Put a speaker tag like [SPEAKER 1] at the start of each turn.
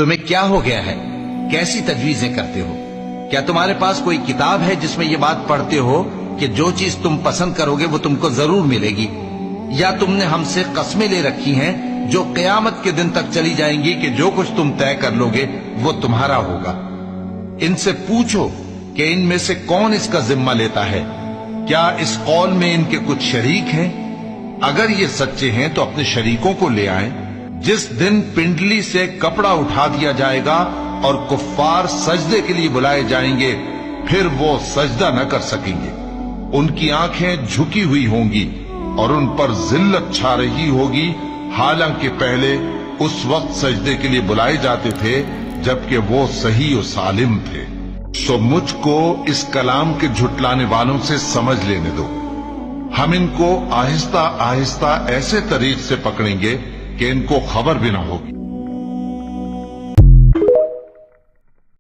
[SPEAKER 1] تمہیں کیا ہو گیا ہے؟ کیسی تجویزیں کرتے ہو؟ کیا تمہارے پاس کوئی کتاب ہے جس میں یہ بات پڑھتے ہو کہ جو چیز تم پسند کرو گے وہ تم کو ضرور ملے گی؟ یا تم نے ہم سے قسمیں لے رکھی ہیں جو قیامت کے دن تک چلی جائیں گی کہ جو کچھ تم طے کر لو گے وہ تمہارا ہوگا؟ ان سے پوچھو کہ ان میں سے کون اس کا ذمہ لیتا ہے؟ کیا اس قول میں ان کے کچھ شریک ہیں؟ اگر یہ سچے ہیں تو اپنے شریکوں کو لے آئیں۔ جس دن پنڈلی سے کپڑا اٹھا دیا جائے گا اور کفار سجدے کے لیے بلائے جائیں گے، پھر وہ سجدہ نہ کر سکیں گے۔ ان کی آنکھیں جھکی ہوئی ہوں گی اور ان پر ذلت چھا رہی ہوگی، حالانکہ پہلے اس وقت سجدے کے لیے بلائے جاتے تھے جبکہ وہ صحیح و سالم تھے۔ سو مجھ کو اس کلام کے جھٹلانے والوں سے سمجھ لینے دو۔ ہم ان کو آہستہ آہستہ ایسے طریق سے پکڑیں گے کہ ان کو خبر بھی نہ ہوگی۔